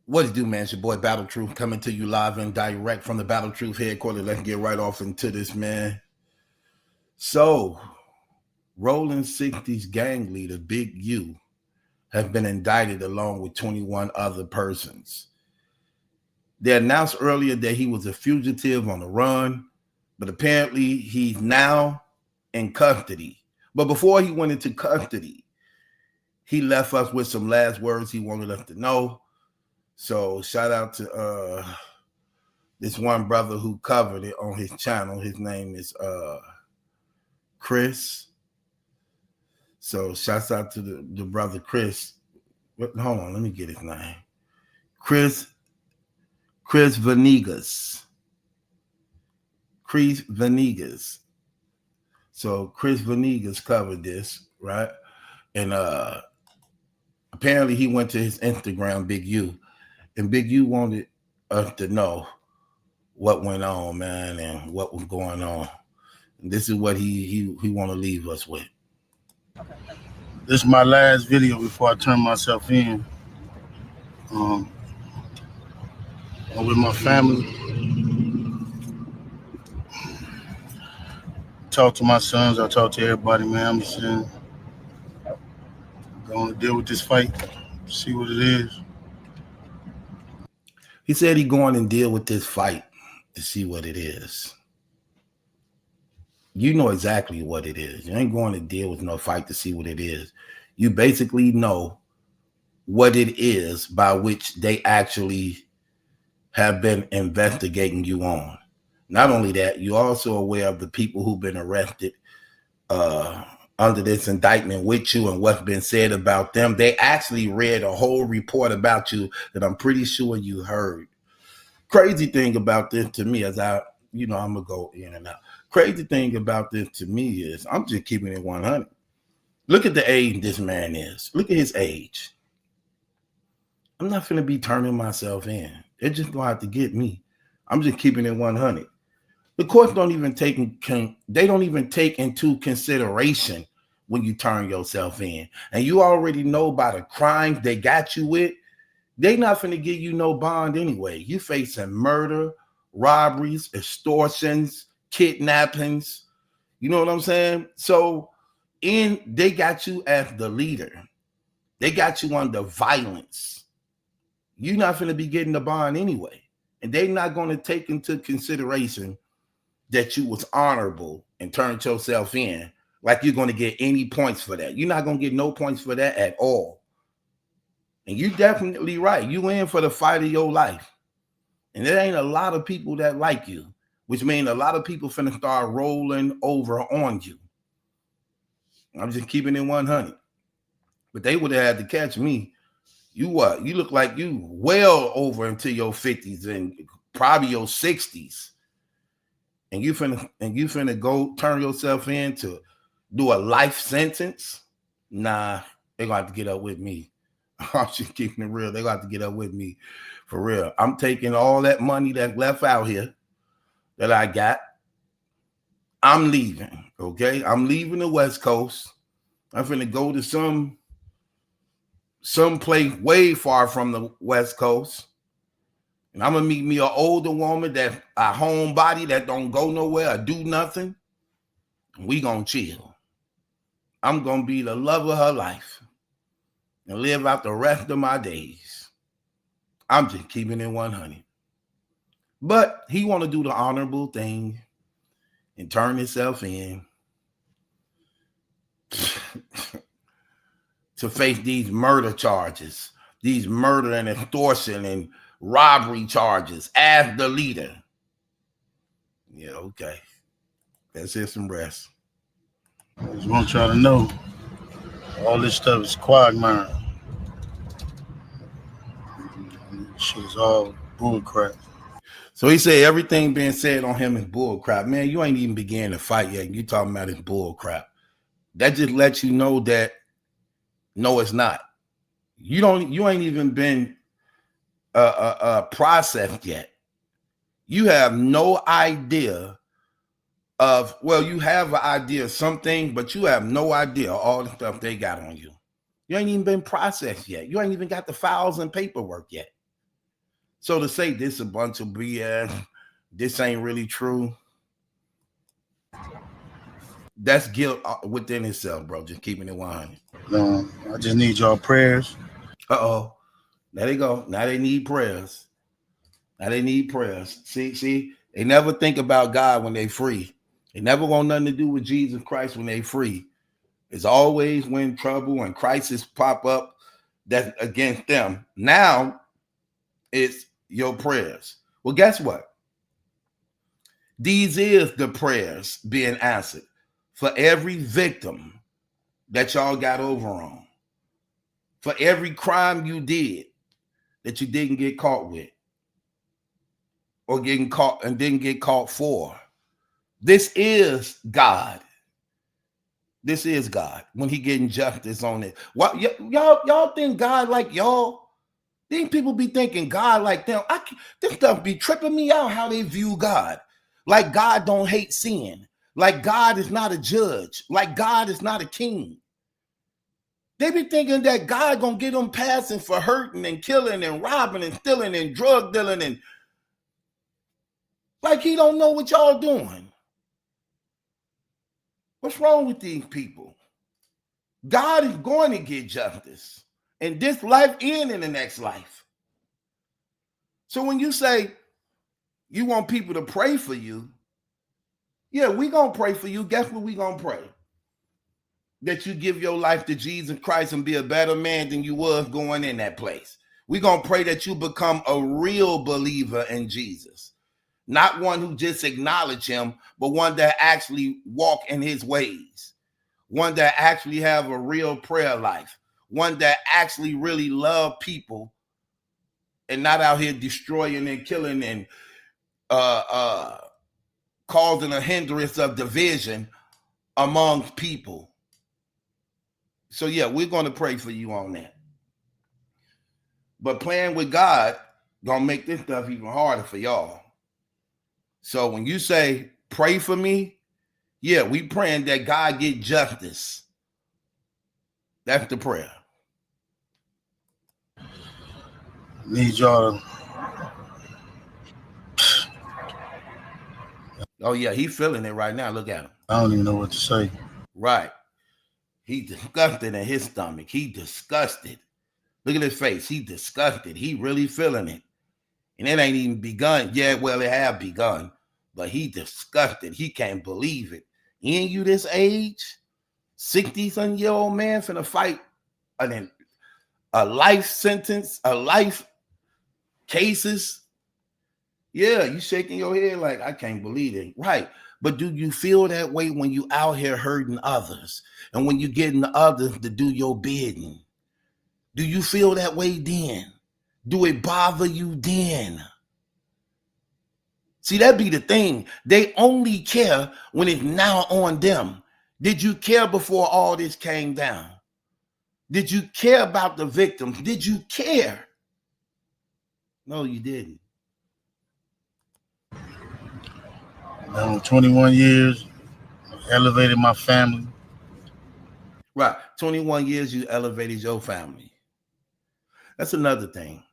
What it do, man? It's your boy Battle Truth coming to you live and direct from the Battle Truth headquarters. Let's get right off into this, man. So, Rolling 60s gang leader Big U has been indicted along with 21 other persons. They announced earlier that he was a fugitive on the run, but apparently he's now in custody. But before he went into custody, he left us with some last words he wanted us to know. So shout out to this one brother who covered it on his channel. His name is Chris. So shouts out to the brother Chris. Hold on, let me get his name. Chris Venegas. Chris Venegas. So Chris Venegas covered this, right? And apparently he went to his Instagram, Big U. And Big U wanted us to know what went on, man, and what was going on. And this is what he want to leave us with. This is my last video before I turn myself in. I'm with my family. Talk to my sons. I talk to everybody, man. I'm just going to deal with this fight, see what it is. He said he going and deal with this fight to see what it is. You know exactly what it is. You ain't going to deal with no fight to see what it is. You basically know what it is by which they actually have been investigating you on. Not only that, you're also aware of the people who've been arrested under this indictment with you and what's been said about them. They actually read a whole report about you that I'm pretty sure you heard. Crazy thing about this to me, as I'm going to go in and out. Crazy thing about this to me is I'm just keeping it 100. Look at the age this man is. Look at his age. I'm not going to be turning myself in. They're just going to have to get me. I'm just keeping it 100. The courts don't even take into consideration when you turn yourself in. And you already know by the crimes they got you with, they not finna give you no bond anyway. You facing murder, robberies, extortions, kidnappings. You know what I'm saying? So they got you as the leader. They got you under violence. You're not finna be getting the bond anyway. And they're not going to take into consideration that you was honorable and turned yourself in, like you're going to get any points for that. You're not going to get no points for that at all. And you're definitely right. You in for the fight of your life. And there ain't a lot of people that like you, which means a lot of people finna start rolling over on you. I'm just keeping it 100. But they would have had to catch me. You what? You look like you well over into your 50s and probably your 60s. And you finna go turn yourself in to do a life sentence? Nah, they're gonna have to get up with me. I'm just keeping it real. They're gonna have to get up with me for real. I'm taking all that money that's left out here that I got. I'm leaving, okay? I'm leaving the West Coast. I'm finna go to some place way far from the West Coast. And I'm gonna meet me an older woman that a homebody that don't go nowhere or do nothing. And we gonna chill. I'm gonna be the love of her life and live out the rest of my days. I'm just keeping it 100. But he want to do the honorable thing and turn himself in to face these murder charges, these murder and extortion and robbery charges as the leader. Yeah, okay. Let's hear some rest. I just want y'all to know all this stuff is quagmire. Shit is all bullcrap. So he said everything being said on him is bullcrap. Man, you ain't even began to fight yet. You talking about it's bullcrap. That just lets you know that no, it's not. You ain't even been processed yet. You have no idea of, well, you have an idea of something, but you have no idea of all the stuff they got on you. You ain't even been processed yet. You ain't even got the files and paperwork yet. So to say this a bunch of BS, this ain't really true, that's guilt within itself, bro. Just keeping it 100. I just need y'all prayers. Uh-oh. There they go. Now they need prayers. Now they need prayers. See, they never think about God when they free. They never want nothing to do with Jesus Christ when they free. It's always when trouble and crisis pop up that's against them. Now it's your prayers. Well, guess what? These is the prayers being answered for every victim that y'all got over on, for every crime you did that you didn't get caught with, or getting caught and didn't get caught for. This is God. This is God when he getting justice on it. What y'all think God like y'all? These people be thinking God like them. This stuff be tripping me out how they view God. Like God don't hate sin. Like God is not a judge. Like God is not a king. They be thinking that God gonna get them passing for hurting and killing and robbing and stealing and drug dealing and like he don't know what y'all doing. What's wrong with these people? God is going to get justice in this life and in the next life. So when you say you want people to pray for you, yeah, we gonna pray for you. Guess what we gonna pray? That you give your life to Jesus Christ and be a better man than you was going in that place. We gonna pray that you become a real believer in Jesus. Not one who just acknowledge him, but one that actually walk in his ways. One that actually have a real prayer life. One that actually really love people and not out here destroying and killing and causing a hindrance of division among people. So yeah, we're going to pray for you on that. But playing with God gonna make this stuff even harder for y'all. So when you say pray for me, yeah, we praying that God get justice. That's the prayer. Need y'all to... Oh yeah, he feeling it right now. Look at him. I don't even know what to say. Right. He disgusted in his stomach. He disgusted. Look at his face. He disgusted. He really feeling it. And it ain't even begun. Yeah, well, it have begun. But he disgusted. He can't believe it. Ain't you this age? 60-something-year-old man finna fight a life sentence, a life cases. Yeah, you shaking your head like, I can't believe it. Right. But do you feel that way when you out here hurting others and when you getting others to do your bidding? Do you feel that way then? Do it bother you then? See, that be the thing. They only care when it's now on them. Did you care before all this came down? Did you care about the victims? Did you care? No, you didn't. 21 years, elevated my family. Right. 21 years you elevated your family. That's another thing.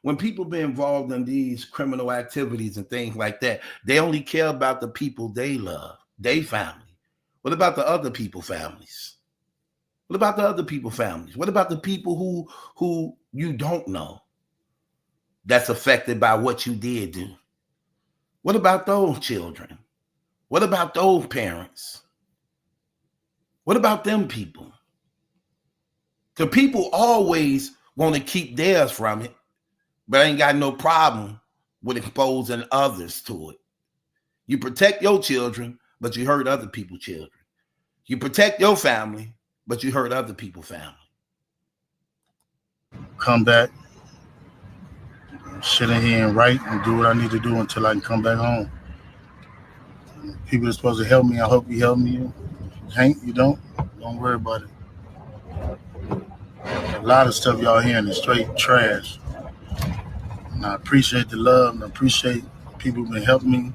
When people be involved in these criminal activities and things like that, they only care about the people they love, their family. What about the other people's families? What about the other people's families? What about the people who you don't know that's affected by what you did do? What about those children? What about those parents? What about them people? Because people always want to keep theirs from it, but I ain't got no problem with exposing others to it. You protect your children, but you hurt other people's children. You protect your family, but you hurt other people's family. Come back, sit in here and write and do what I need to do until I can come back home. People are supposed to help me. I hope you help me. Hank, you don't worry about it. A lot of stuff y'all hearing is straight trash. And I appreciate the love and I appreciate people who've been helping me.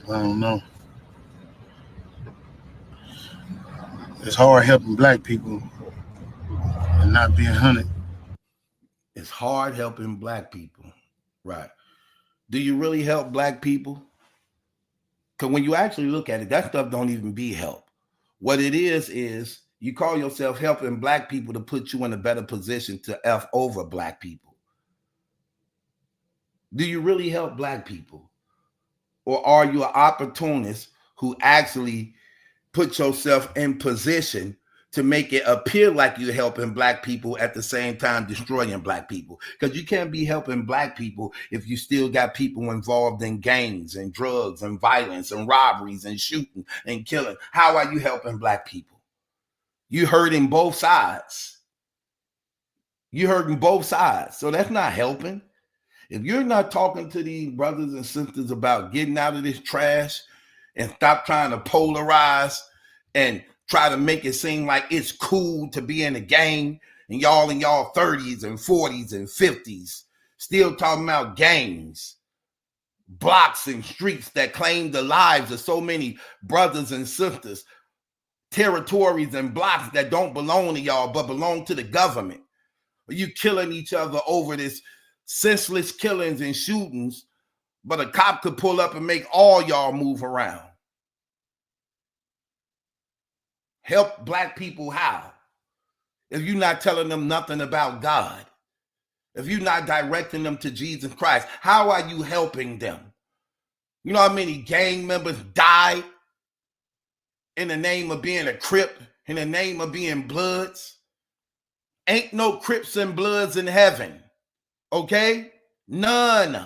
I don't know. It's hard helping black people and not being hunted. It's hard helping black people. Right. Do you really help black people? Because when you actually look at it, that stuff don't even be help. What it is you call yourself helping black people to put you in a better position to F over black people. Do you really help black people? Or are you an opportunist who actually put yourself in position to make it appear like you're helping black people at the same time destroying black people? Because you can't be helping black people if you still got people involved in gangs and drugs and violence and robberies and shooting and killing. How are you helping black people? You hurting both sides. You hurting both sides. So that's not helping. If you're not talking to these brothers and sisters about getting out of this trash and stop trying to polarize and try to make it seem like it's cool to be in a gang, and y'all in y'all 30s and 40s and 50s still talking about gangs, blocks and streets that claim the lives of so many brothers and sisters, territories and blocks that don't belong to y'all but belong to the government. Are you killing each other over this senseless killings and shootings, but a cop could pull up and make all y'all move around? Help black people how? If you're not telling them nothing about God, if you're not directing them to Jesus Christ, how are you helping them? You know how many gang members died in the name of being a Crip, in the name of being Bloods? Ain't no Crips and Bloods in heaven, okay? None.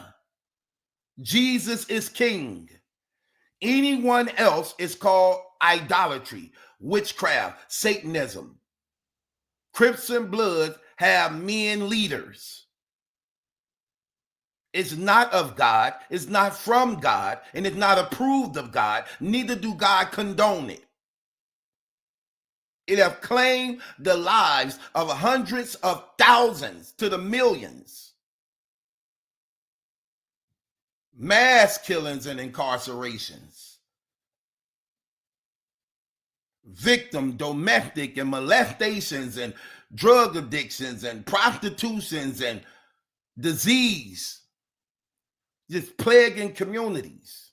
Jesus is king. Anyone else is called idolatry, witchcraft, Satanism. Crips and Bloods have men leaders. It's not of God, it's not from God, and it's not approved of God. Neither do God condone it. It have claimed the lives of hundreds of thousands to the millions. Mass killings and incarcerations. Victim, domestic, and molestations, and drug addictions, and prostitutions, and disease. Just plaguing communities.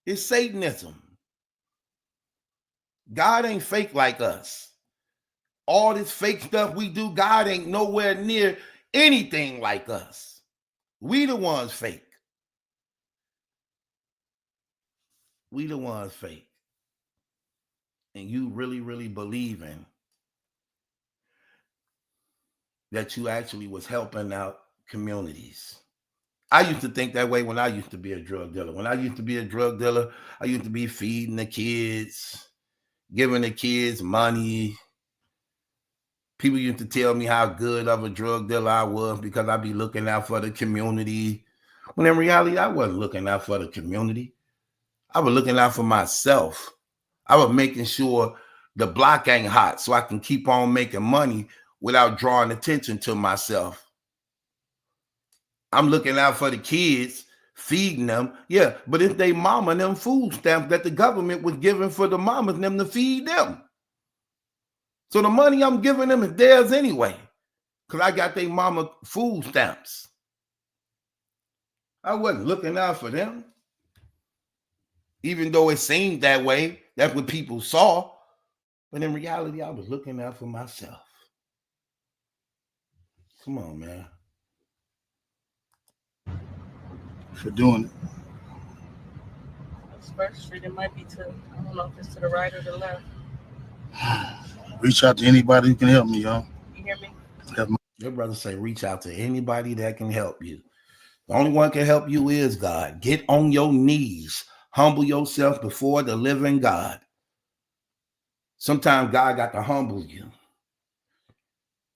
It's Satanism. God ain't fake like us. All this fake stuff we do, God ain't nowhere near anything like us. We the ones fake. We the ones fake. And you really, really believing that you actually was helping out communities. I used to think that way when I used to be a drug dealer. When I used to be a drug dealer, I used to be feeding the kids, giving the kids money. People used to tell me how good of a drug dealer I was because I'd be looking out for the community. When in reality, I wasn't looking out for the community. I was looking out for myself. I was making sure the block ain't hot so I can keep on making money without drawing attention to myself. I'm looking out for the kids, feeding them. Yeah, but if they mama them food stamps that the government was giving for the mamas and them to feed them. So the money I'm giving them is theirs anyway, because I got their mama food stamps. I wasn't looking out for them. Even though it seemed that way, that's what people saw. But in reality, I was looking out for myself. Come on, man. For doing it. First Street, it might be to, I don't know if it's to the right or the left. Reach out to anybody who can help me, y'all. You hear me? Your brother say reach out to anybody that can help you. The only one can help you is God. Get on your knees. Humble yourself before the living God. Sometimes God got to humble you.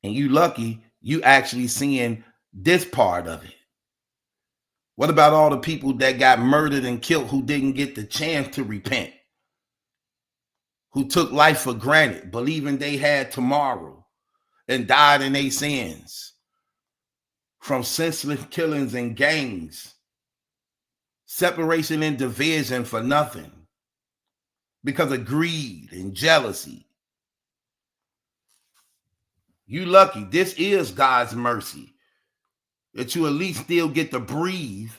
And you lucky you actually seeing this part of it. What about all the people that got murdered and killed who didn't get the chance to repent? Who took life for granted, believing they had tomorrow and died in their sins from senseless killings and gangs, separation and division for nothing because of greed and jealousy. You lucky. This is God's mercy. that you at least still get to breathe,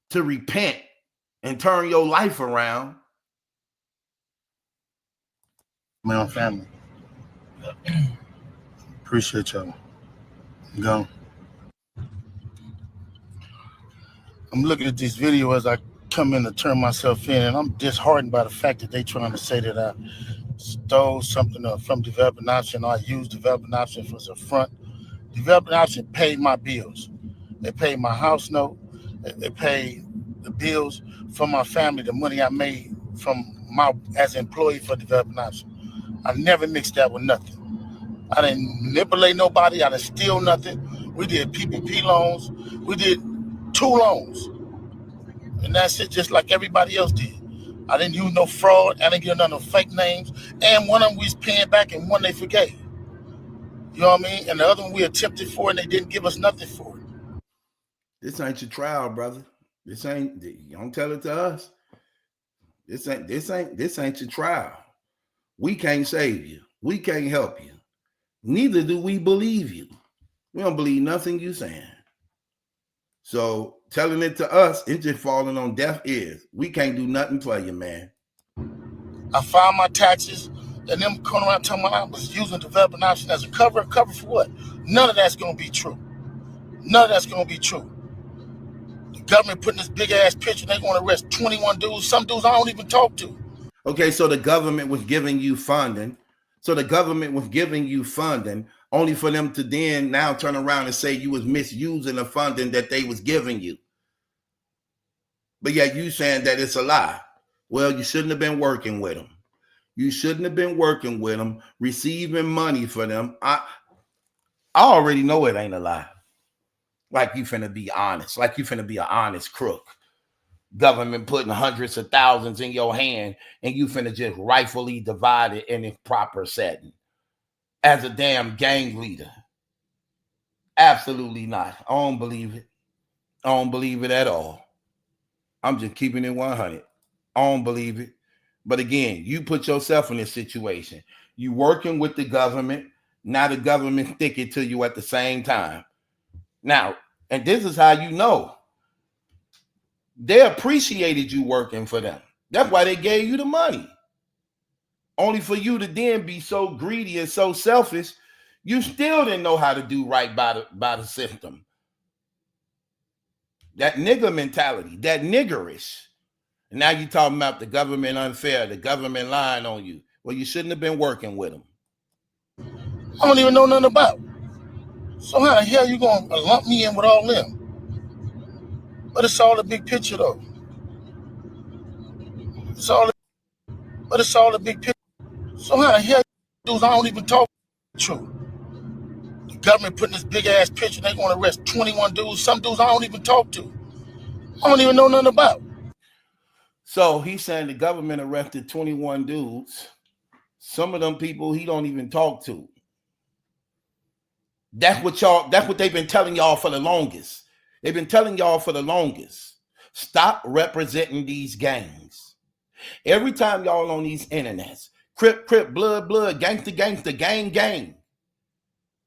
to repent and turn your life around. My own family. Appreciate y'all. Go. I'm looking at this video as I come in to turn myself in, and I'm disheartened by the fact that they trying to say that I stole something from Developing Option, or I used Developing Option as a front. Developing Option paid my bills. They paid my house note. They paid the bills for my family, the money I made from as an employee for Developing Option. I never mixed that with nothing. I didn't manipulate nobody. I didn't steal nothing. We did PPP loans. We did 2 loans. And that's it, just like everybody else did. I didn't use no fraud. I didn't get none of fake names. And one of them we was paying back and one they forgave. You know what I mean? And the other one we attempted for and they didn't give us nothing for it. This ain't your trial, brother. This ain't, you don't tell it to us. This ain't your trial. We can't save you. We can't help you. Neither do we believe you. We don't believe nothing you saying. So telling it to us, it's just falling on deaf ears. We can't do nothing for you, man. I filed my taxes, and them coming around telling me I was using Developing Option as a cover. Cover for what? None of that's going to be true. None of that's going to be true. The government putting this big ass picture, they going to arrest 21 dudes. Some dudes I don't even talk to. Okay, so the government was giving you funding. Only for them to then now turn around and say you was misusing the funding that they was giving you. But yet you saying that it's a lie. Well, you shouldn't have been working with them. You shouldn't have been working with them, receiving money for them. I already know it ain't a lie. Like you finna be honest. Like you finna be an honest crook. Government putting hundreds of thousands in your hand and you finna just rightfully divide it in its proper setting. As a damn gang leader. Absolutely not. I don't believe it. I don't believe it at all. I'm just keeping it 100. I don't believe it. But again, you put yourself in this situation. You working with the government. Now the government stick it to you at the same time. Now, and this is how you know. They appreciated you working for them. That's why they gave you the money. Only for you to then be so greedy and so selfish, you still didn't know how to do right by the system. That nigger mentality, that niggerish. And now you talking about the government unfair, the government lying on you. Well, you shouldn't have been working with them. I don't even know nothing about. So how the hell you going to lump me in with all them? But it's all a big picture, though. It's all a big picture. So how the hell dudes I don't even talk true? The government putting this big ass picture, they going to arrest 21 dudes. Some dudes I don't even talk to. I don't even know nothing about. So he's saying the government arrested 21 dudes. Some of them people he don't even talk to. That's what they've been telling y'all for the longest. They've been telling y'all for the longest. Stop representing these gangs. Every time y'all on these internets, Crip, blood, gangsta, gang.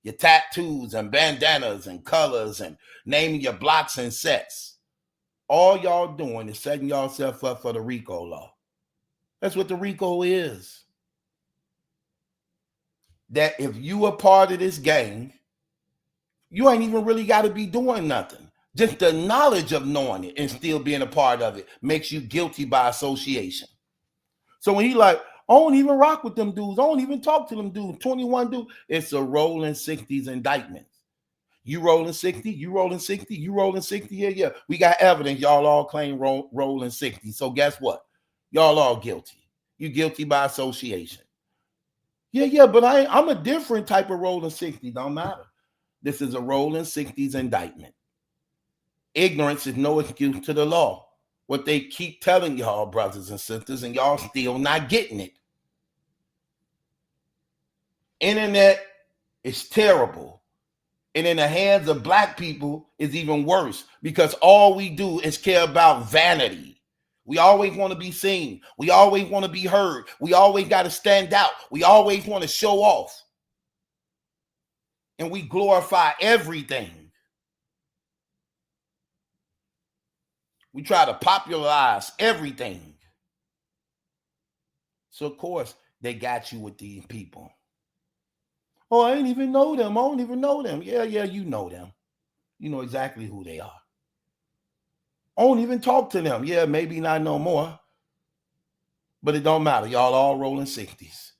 Your tattoos and bandanas and colors and naming your blocks and sets. All y'all doing is setting yourself up for the RICO law. That's what the RICO is. That if you are part of this gang, you ain't even really got to be doing nothing. Just the knowledge of knowing it and still being a part of it makes you guilty by association. So when he like, I don't even rock with them dudes. I don't even talk to them dudes. 21 dudes. It's a rolling 60s indictment. You rolling 60, you rolling 60, you rolling 60. Yeah. We got evidence. Y'all all claim rolling 60. So guess what? Y'all all guilty. You guilty by association. Yeah, but I'm a different type of rolling 60. Don't matter. This is a rolling 60s indictment. Ignorance is no excuse to the law. What they keep telling y'all, brothers and sisters, and y'all still not getting it. Internet is terrible. And in the hands of black people is even worse because all we do is care about vanity. We always want to be seen. We always want to be heard. We always got to stand out. We always want to show off. And we glorify everything. We try to popularize everything. So, of course, they got you with these people. Oh, I didn't even know them. I don't even know them. Yeah, you know them. You know exactly who they are. I don't even talk to them. Yeah, maybe not no more. But it don't matter. Y'all all rolling 60s.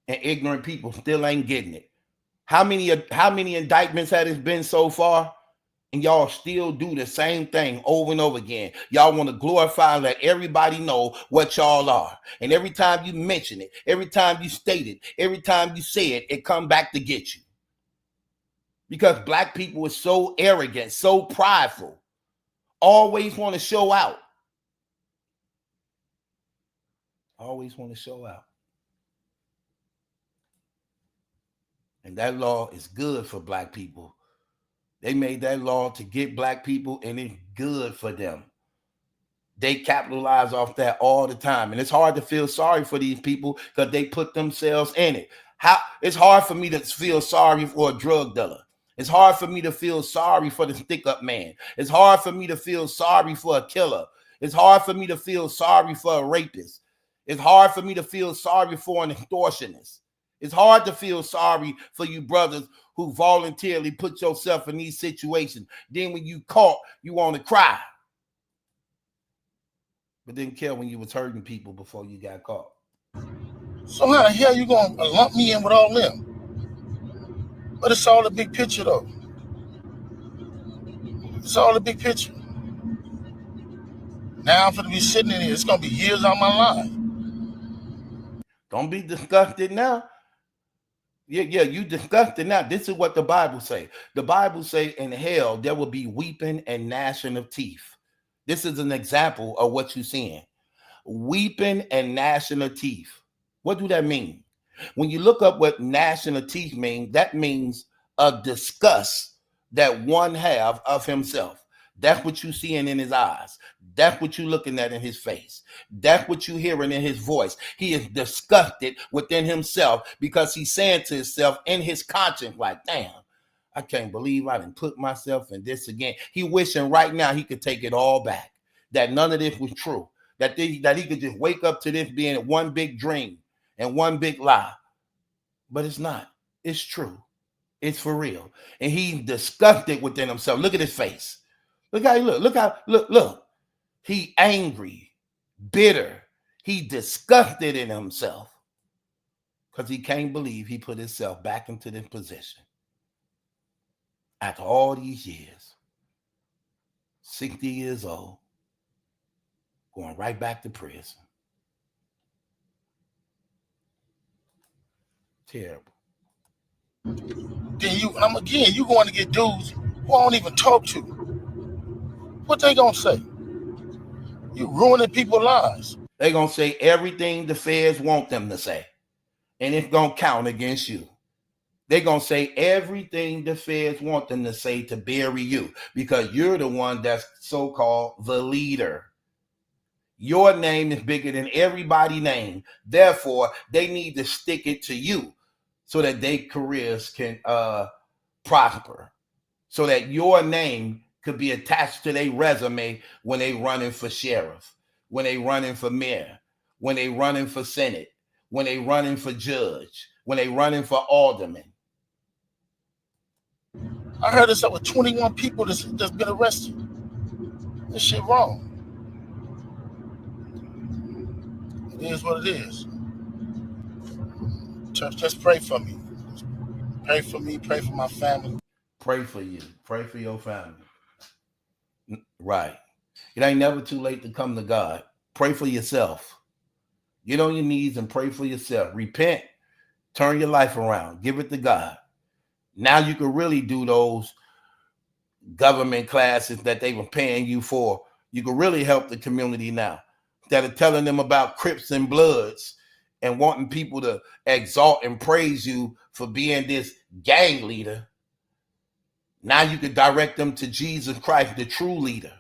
And ignorant people still ain't getting it. How many indictments has it been so far? And y'all still do the same thing over and over again. Y'all want to glorify and let everybody know what y'all are. And every time you mention it, every time you state it, every time you say it, it come back to get you. Because black people is so arrogant, so prideful, always want to show out. Always want to show out. And that law is good for black people. They made that law to get black people, and it's good for them. They capitalize off that all the time. And it's hard to feel sorry for these people because they put themselves in it. It's hard for me to feel sorry for a drug dealer. It's hard for me to feel sorry for the stick-up man. It's hard for me to feel sorry for a killer. It's hard for me to feel sorry for a rapist. It's hard for me to feel sorry for an extortionist. It's hard to feel sorry for you brothers who voluntarily put yourself in these situations. Then when you caught, you want to cry. But didn't care when you was hurting people before you got caught. So how the hell you gonna lump me in with all them? But it's all the big picture though. It's all the big picture. Now I'm gonna be sitting in here. It's gonna be years out of my life. Don't be disgusted now. Yeah, you disgusted now. This is what the Bible say. The Bible say in hell there will be weeping and gnashing of teeth. This is an example of what you're seeing. Weeping and gnashing of teeth. What do that mean? When you look up what gnashing of teeth means, that means a disgust that one have of himself. That's what you seeing in his eyes. That's what you looking at in his face. That's what you hearing in his voice. He is disgusted within himself because he's saying to himself in his conscience, like, damn, I can't believe I didn't put myself in this again. He wishing right now he could take it all back, that none of this was true, that he could just wake up to this being one big dream and one big lie. But it's not. It's true. It's for real. And he's disgusted within himself. Look at his face. Look how he look. Look. He angry, bitter. He disgusted in himself because he can't believe he put himself back into this position. After all these years, 60 years old, going right back to prison. Terrible. Then you going to get dudes who I don't even talk to. What they gonna say? You ruining people's lives. They gonna say everything the feds want them to say, and it's gonna count against you. They're gonna say everything the feds want them to say to bury you because you're the one that's so-called the leader. Your name is bigger than everybody's name. Therefore, they need to stick it to you so that their careers can prosper, so that your name could be attached to their resume when they running for sheriff, when they running for mayor, when they running for senate, when they running for judge, when they running for alderman. I heard this up with 21 people that's been arrested. This shit wrong. It is what it is. Church, just pray for me. Pray for me. Pray for my family. Pray for you. Pray for your family. Right. It ain't never too late to come to God. Pray for yourself. Get on your knees and pray for yourself. Repent. Turn your life around. Give it to God. Now you can really do those government classes that they were paying you for. You can really help the community now. Instead of telling them about Crips and Bloods and wanting people to exalt and praise you for being this gang leader, now you can direct them to Jesus Christ, the true leader.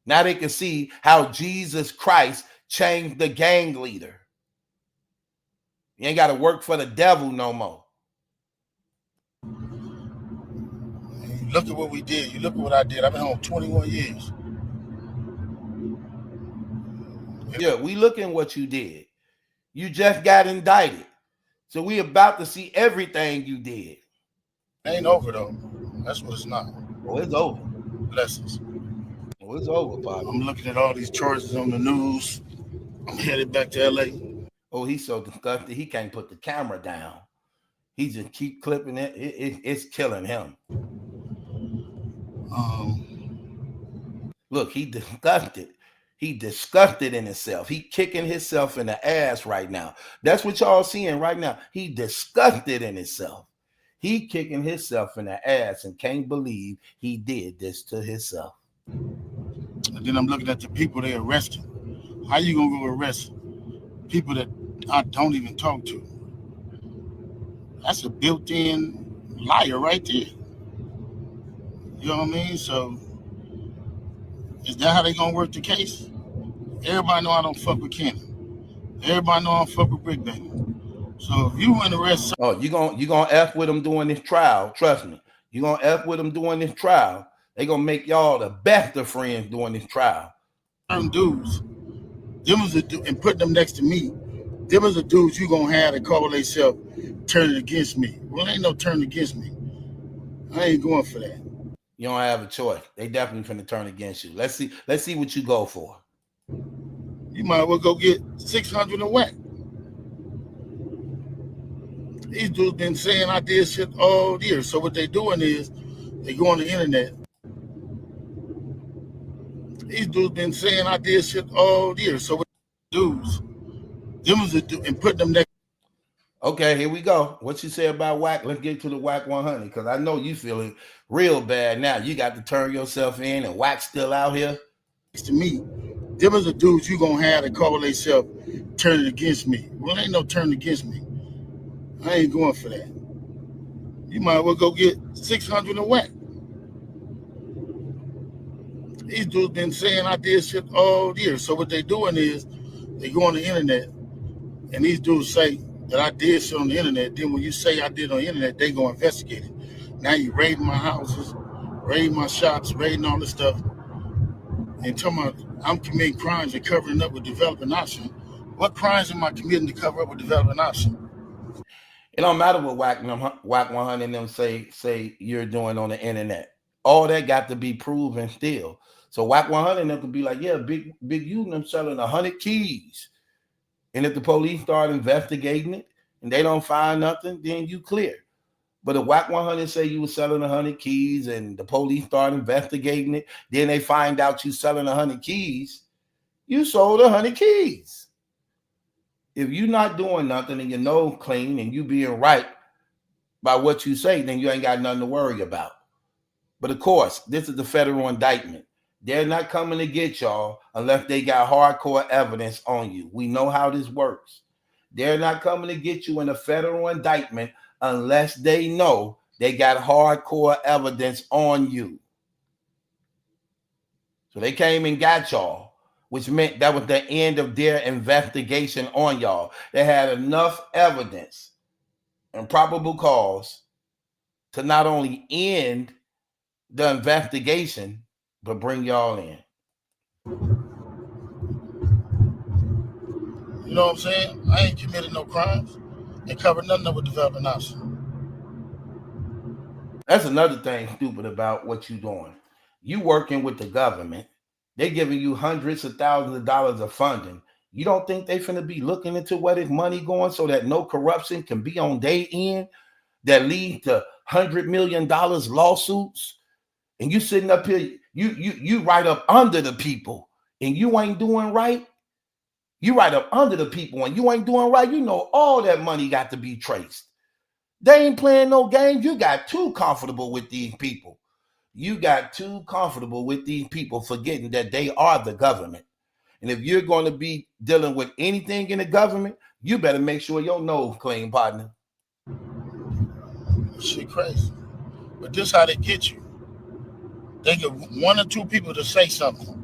Now they can see how Jesus Christ changed the gang leader. You ain't got to work for the devil no more. You look at what we did. You look at what I did. I've been home 21 years. Yeah, we looking what you did. You just got indicted. So we about to see everything you did. Ain't over though. That's what it's not. Oh, it's over. Blessings. Oh, it's over, partner. I'm looking at all these charges on the news. I'm headed back to LA. Oh, he's so disgusted he can't put the camera down. He just keep clipping it. It's killing him. Look, he disgusted. He disgusted in himself. He kicking himself in the ass right now. That's what y'all seeing right now. He disgusted in himself. He kicking himself in the ass and can't believe he did this to himself. And then I'm looking at the people they arrested. How you gonna go arrest people that I don't even talk to? That's a built-in liar right there. You know what I mean? So is that how they gonna work the case? Everybody know I don't fuck with Kenny. Everybody know I don't fuck with Brick Baby. So if you want to arrest, you gonna F with them doing this trial. Trust me, you gonna F with them doing this trial. They gonna make y'all the best of friends doing this trial. Certain dudes, them was and put them next to me. Them was the dudes you gonna have to call themselves turning against me. Well, ain't no turn against me. I ain't going for that. You don't have a choice. They definitely finna turn against you. Let's see what you go for. You might well go get 600 a Wack. These dudes been saying I did shit all year. So what they doing is they go on the internet. These dudes been saying I did shit all year. So what dudes, them was and put them next. Okay, here we go. What you say about Wack? Let's get to the Wack 100 because I know you feeling real bad now. You got to turn yourself in, and Wack's still out here. To me, them was the dudes you gonna have to call themselves turning against me. Well, ain't no turn against me. I ain't going for that. You might well go get 600 a Wack. These dudes been saying I did shit all year. So what they doing is they go on the internet and these dudes say that I did shit on the internet. Then when you say I did on the internet, they go investigate it. Now you raiding my houses, raiding my shops, raiding all this stuff. And talking about I'm committing crimes and covering up with developing option. What crimes am I committing to cover up with developing option? It don't matter what Wack 100 and them say you're doing on the internet. All that got to be proven still. So Wack 100 and them could be like, yeah, big you and them selling 100 keys. And if the police start investigating it and they don't find nothing, then you clear. But if Wack 100 say you were selling 100 keys and the police start investigating it, then they find out you selling 100 keys, you sold 100 keys. If you're not doing nothing and your nose clean and you being right by what you say, then you ain't got nothing to worry about. But of course, this is the federal indictment. They're not coming to get y'all unless they got hardcore evidence on you. We know how this works. They're not coming to get you in a federal indictment unless they know they got hardcore evidence on you. So they came and got y'all, which meant that was the end of their investigation on y'all. They had enough evidence and probable cause to not only end the investigation, but bring y'all in. You know what I'm saying? I ain't committed no crimes and covered nothing up with developing option. That's another thing stupid about what you doing. You working with the government. They're giving you hundreds of thousands of dollars of funding. You don't think they finna be looking into where this money going so that no corruption can be on day end that lead to $100 million lawsuits? And you sitting up here, you right up under the people and you ain't doing right. You right up under the people and you ain't doing right. You know all that money got to be traced. They ain't playing no games. You got too comfortable with these people. You got too comfortable with these people forgetting that they are the government. And if you're going to be dealing with anything in the government, you better make sure your nose clean, partner. Shit crazy. But this how they get you. They get one or two people to say something.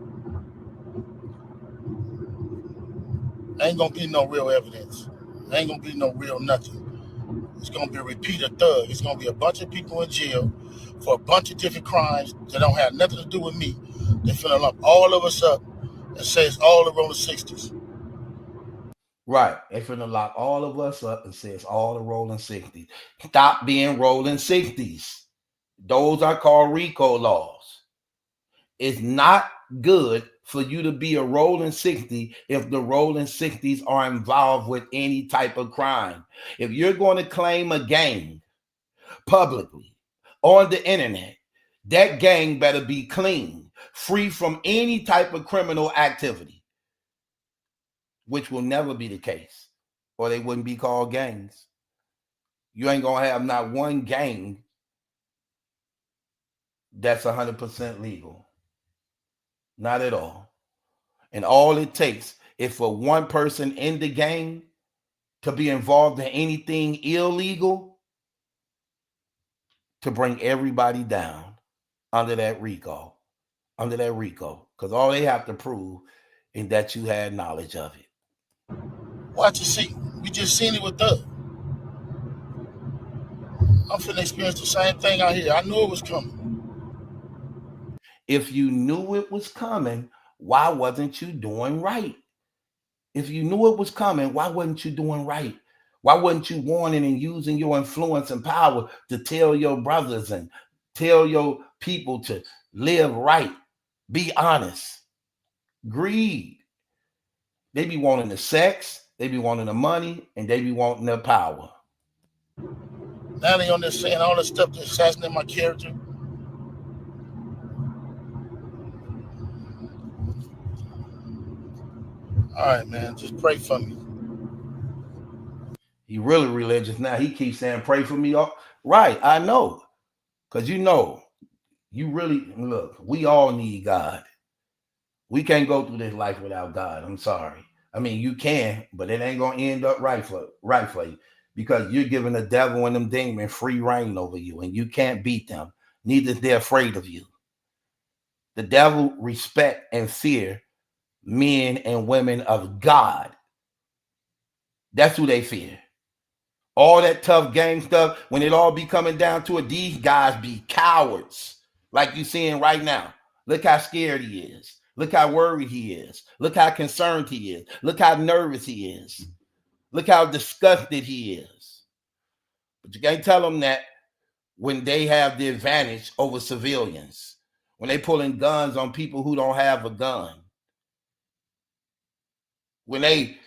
Ain't gonna be no real evidence. Ain't gonna be no real nothing. It's gonna be a repeated thug. It's gonna be a bunch of people in jail for a bunch of different crimes that don't have nothing to do with me. They're finna lump all of us up and say it's all around the 60s. Right. They finna lock all of us up and say it's all the rolling 60s. Stop being rolling 60s. Those are called RICO laws. It's not good for you to be a rolling 60 if the rolling 60s are involved with any type of crime. If you're going to claim a gang publicly on the internet, that gang better be clean, free from any type of criminal activity, which will never be the case, or they wouldn't be called gangs. You ain't gonna have not one gang that's 100% legal. Not at all. And all it takes is for one person in the gang to be involved in anything illegal to bring everybody down under that RICO. Because all they have to prove is that you had knowledge of it. Watch and see. We just seen it with Doug. I'm finna experience the same thing out here. I knew it was coming. If you knew it was coming, why wasn't you doing right? If you knew it was coming, why wasn't you doing right? Why wasn't you warning and using your influence and power to tell your brothers and tell your people to live right, be honest? Greed. They be wanting the sex, they be wanting the money, and they be wanting the power. Now they on there saying all this stuff to assassinate my character. All right, man, just pray for me. He really religious now. He keeps saying, pray for me. Right, I know. Because you really, look, we all need God. We can't go through this life without God. I'm sorry. I mean, you can, but it ain't gonna end up right for you because you're giving the devil and them demons free reign over you, and you can't beat them. Neither they're afraid of you. The devil respect and fear men and women of God. That's who they fear. All that tough gang stuff, when it all be coming down to it, these guys be cowards, like you seeing right now. Look how scared he is. Look how worried he is. Look how concerned he is. Look how nervous he is. Look how disgusted he is. But you can't tell them that when they have the advantage over civilians, when they pulling guns on people who don't have a gun, when they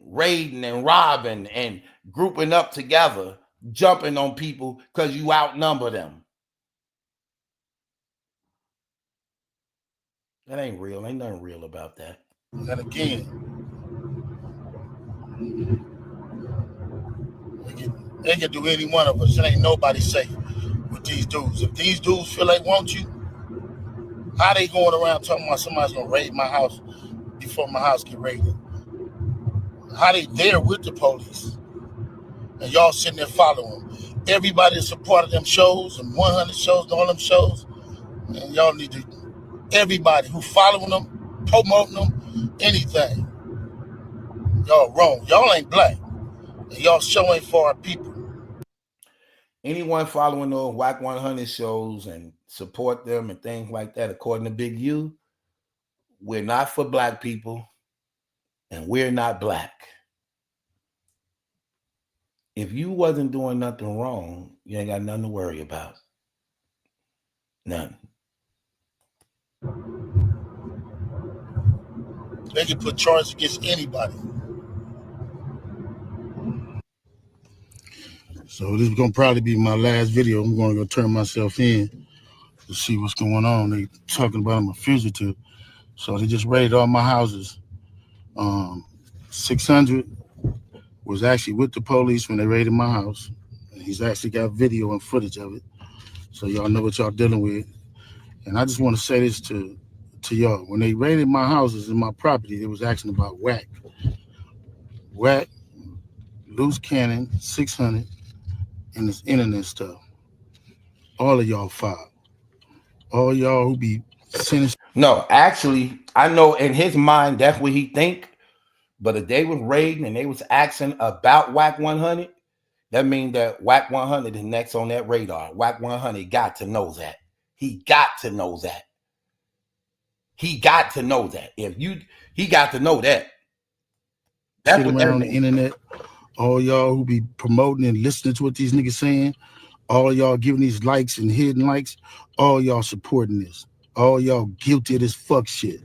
raiding and robbing and grouping up together, jumping on people because you outnumber them. That ain't real. Ain't nothing real about that. And again, they can do any one of us. It ain't nobody safe with these dudes. If these dudes feel they want you, how they going around talking about somebody's gonna raid my house before my house get raided? How they there with the police and y'all sitting there following them? Everybody that's a part of them shows and 100 shows and all them shows, and y'all need to, everybody who following them, promoting them, anything, y'all wrong. Y'all ain't black, and y'all show ain't for our people. Anyone following those Wack 100 shows and support them and things like that, according to Big U, we're not for black people and we're not black. If you wasn't doing nothing wrong, you ain't got nothing to worry about. None. They can put charges against anybody. So this is gonna probably be my last video. I'm gonna go turn myself in to see what's going on. They talking about I'm a fugitive. So they just raided all my houses. 600 was actually with the police when they raided my house. And he's actually got video and footage of it. So y'all know what y'all dealing with. And I just want to say this to y'all. When they raided my houses and my property, it was asking about Wack. Wack, loose cannon, 600, and this internet stuff. All of y'all filed. All y'all who be sending. No, actually, I know in his mind that's what he think. But if they was raiding and they was asking about Wack 100, that means that Wack 100 is next on that radar. Wack 100 got to know that. He got to know that. He got to know that. He got to know that. Shit around the internet. All y'all who be promoting and listening to what these niggas saying, all y'all giving these likes and hidden likes, all y'all supporting this. All y'all guilty of this fuck shit.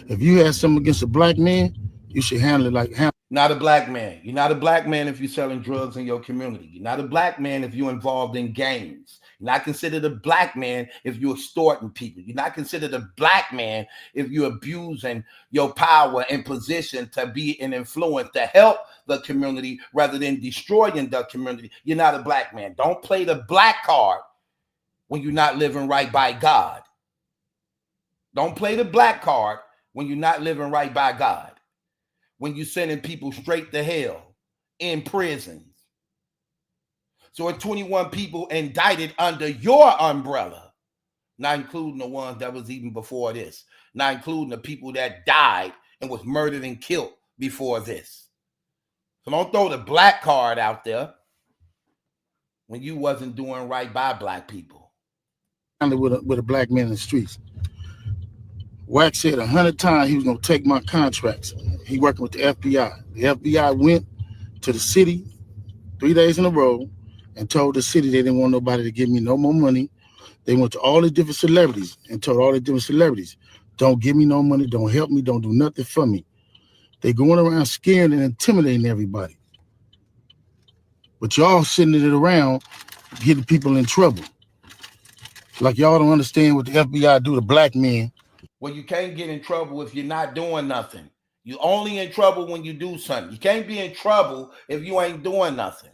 If you had something against a black man, you should handle it like not a black man. You're not a black man if you're selling drugs in your community. You're not a black man if you're involved in gangs. You're not considered a black man if you're extorting people. You're not considered a black man if you're abusing your power and position to be an influence to help the community rather than destroying the community. You're not a black man. Don't play the black card when you're not living right by God. Don't play the black card when you're not living right by God. When you're sending people straight to hell in prisons. So it's 21 people indicted under your umbrella, not including the ones that was even before this, not including the people that died and was murdered and killed before this. So don't throw the black card out there when you wasn't doing right by black people. With a black man in the streets. Wack said 100 times he was going to take my contracts. He working with the FBI. The FBI went to the city 3 days in a row and told the city they didn't want nobody to give me no more money. They went to all the different celebrities and told all the different celebrities, don't give me no money, don't help me, don't do nothing for me. They going around scaring and intimidating everybody. But y'all sending it around getting people in trouble. Like y'all don't understand what the FBI do to black men. Well, you can't get in trouble if you're not doing nothing. You're only in trouble when you do something. You can't be in trouble if you ain't doing nothing.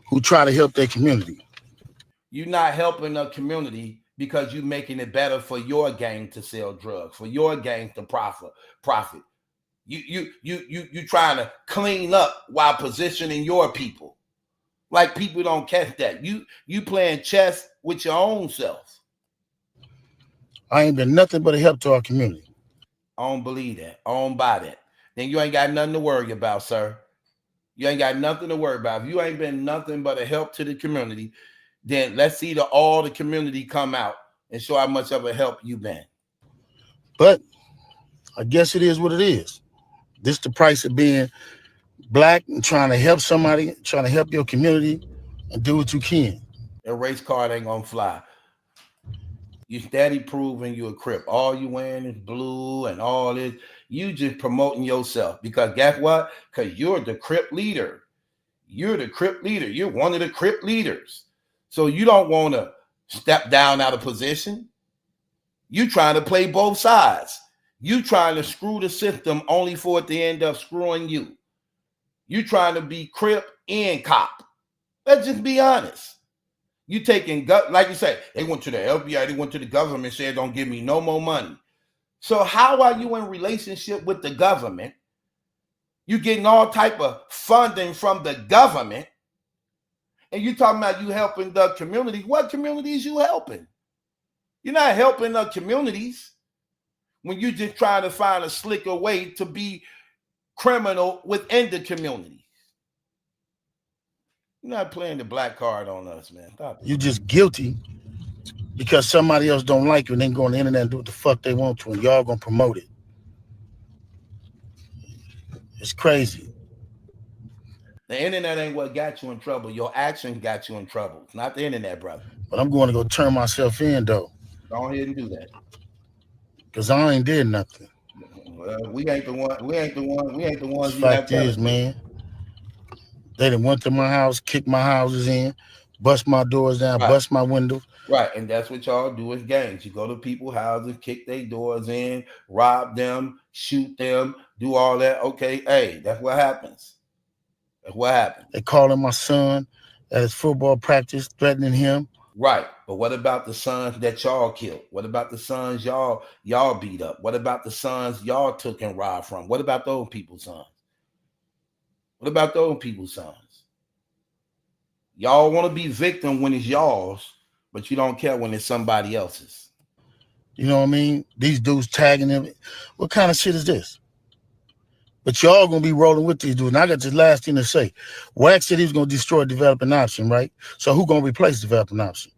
Who try to help their community. You're not helping the community because you're making it better for your gang to sell drugs, for your gang to profit. You trying to clean up while positioning your people. Like people don't catch that. You playing chess with your own self. I ain't been nothing but a help to our community. I don't believe that. I don't buy that. Then you ain't got nothing to worry about, sir. You ain't got nothing to worry about. If you ain't been nothing but a help to the community, then let's see all the community come out and show how much of a help you've been. But I guess it is what it is. This the price of being black and trying to help somebody, trying to help your community and do what you can. A race card ain't gonna fly. You steady proving you a Crip. All you wearing is blue and all this. You just promoting yourself because guess what? Because you're the Crip leader. You're the Crip leader. You're one of the Crip leaders. So you don't want to step down out of position. You trying to play both sides. You trying to screw the system only for it to end up screwing you. You trying to be Crip and cop. Let's just be honest. You taking, like you say, they went to the FBI, they went to the government, said, don't give me no more money. So how are you in relationship with the government? You getting all type of funding from the government, and you talking about you helping the community. What communities you helping? You're not helping the communities when you just trying to find a slicker way to be criminal within the community. You're not playing the black card on us, man. Stop it. You just guilty because somebody else don't like you and they go on the internet and do what the fuck they want to, and y'all gonna promote it. It's crazy. The internet ain't what got you in trouble. Your actions got you in trouble. It's not the internet, brother. But I'm going to go turn myself in though. Go ahead and do that. Cause I ain't did nothing. Well, we ain't the ones. Fact is, man, they done went to my house, kicked my houses in, bust my doors down, right. Bust my windows. Right, and that's what y'all do as gangs. You go to people's houses, kick their doors in, rob them, shoot them, do all that. Okay, hey, that's what happens. That's what happened. They calling my son at his football practice, threatening him. Right, but what about the sons that y'all killed? What about the sons y'all beat up? What about the sons y'all took and robbed from? What about those people's sons? What about those people's sons? Y'all want to be victim when it's y'all's, but you don't care when it's somebody else's. You know what I mean? These dudes tagging them. What kind of shit is this? But y'all gonna be rolling with these dudes. And I got this last thing to say. Wack said he was gonna destroy developing option, right? So who gonna replace developing option?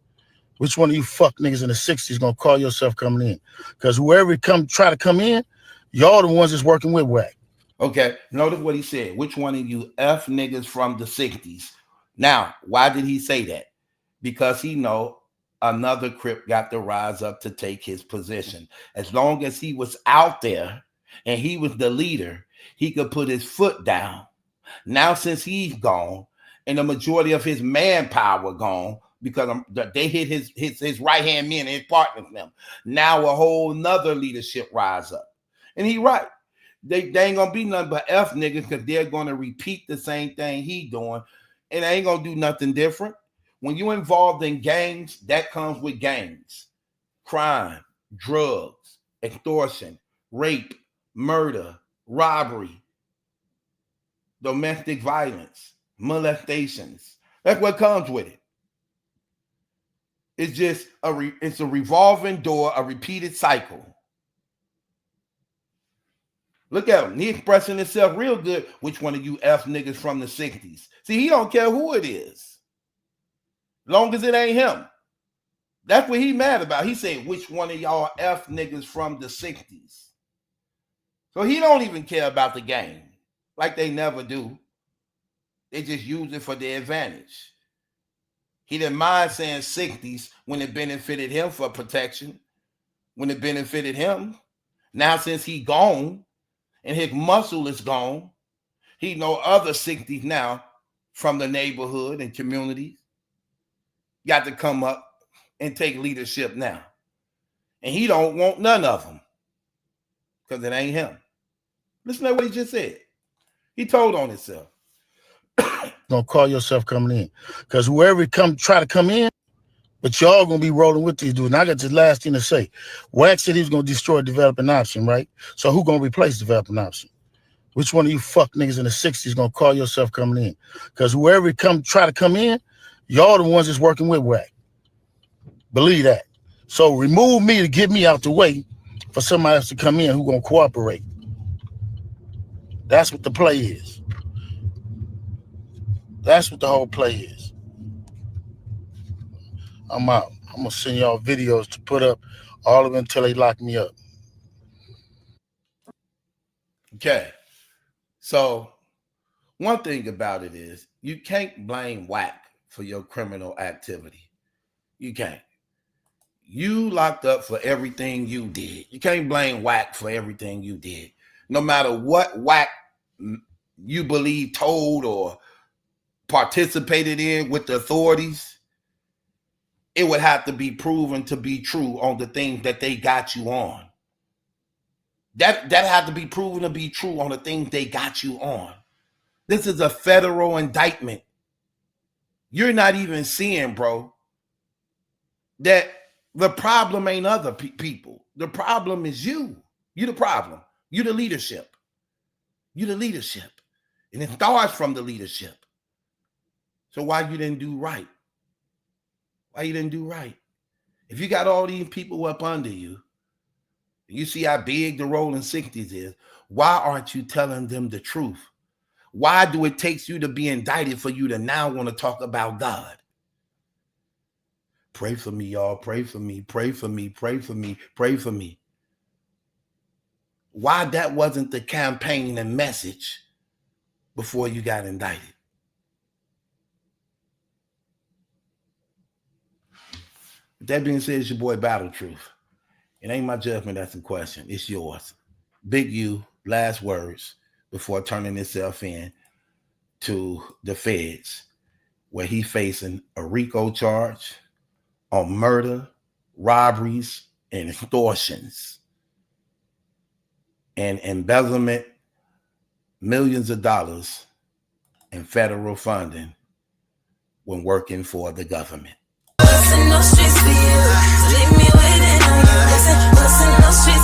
Which one of you fuck niggas in the 60s gonna call yourself coming in? Because whoever try to come in, y'all the ones that's working with Wack. Okay, notice what he said. Which one of you F niggas from the 60s? Now, why did he say that? Because he know another Crip got to rise up to take his position. As long as he was out there and he was the leader, he could put his foot down. Now, since he's gone and the majority of his manpower gone, because they hit his right-hand men and his partners them. Now a whole nother leadership rise up. And he right. They ain't gonna be nothing but F niggas because they're gonna repeat the same thing he doing. And they ain't gonna do nothing different. When you're involved in gangs, that comes with gangs. Crime, drugs, extortion, rape, murder, robbery, domestic violence, molestations. That's what comes with it. It's just it's a revolving door, a repeated cycle. Look at him. He expressing himself real good. Which one of you F niggas from the 60s? See, he don't care who it is. Long as it ain't him. That's what he mad about. He said, which one of y'all F niggas from the 60s? So he don't even care about the game. Like they never do. They just use it for their advantage. He didn't mind saying 60s when it benefited him for protection. When it benefited him. Now since he gone and his muscle is gone, he know other 60s now from the neighborhood and communities got to come up and take leadership now. And he don't want none of them because it ain't him. Listen to what he just said. He told on himself. Gonna call yourself coming in. Because whoever try to come in, but y'all gonna be rolling with these dudes. And I got this last thing to say. Wack said he was gonna destroy developing option, right? So who gonna replace developing option? Which one of you fuck niggas in the 60s gonna call yourself coming in? Because whoever try to come in, y'all the ones that's working with Wack. Believe that. So remove me to get me out the way for somebody else to come in who gonna cooperate. That's what the play is. That's what the whole play is. I'm out. I'm gonna send y'all videos to put up all of them until they lock me up. Okay. So one thing about it is you can't blame Wack for your criminal activity. You can't. You locked up for everything you did. You can't blame Wack for everything you did. No matter what Wack you believe told or participated in with the authorities, it would have to be proven to be true on the things that they got you on. That had to be proven to be true on the things they got you on. This is a federal indictment. You're not even seeing, bro, that the problem ain't other people. The problem is you. You the problem. You the leadership. You the leadership. And it starts from the leadership. So why you didn't do right? Why you didn't do right? If you got all these people up under you, you see how big the rolling 60s is, why aren't you telling them the truth? Why do it take you to be indicted for you to now want to talk about God? Pray for me, y'all. Pray for me. Pray for me. Pray for me. Pray for me. Why that wasn't the campaign and message before you got indicted? With that being said, it's your boy Battle Truth. It ain't my judgment that's in question. It's yours. Big U, last words before turning himself in to the feds, where he's facing a RICO charge on murder, robberies, and extortions, and embezzlement, millions of dollars in federal funding when working for the government. No streets for you. Leave me waiting on you. Listen, no streets.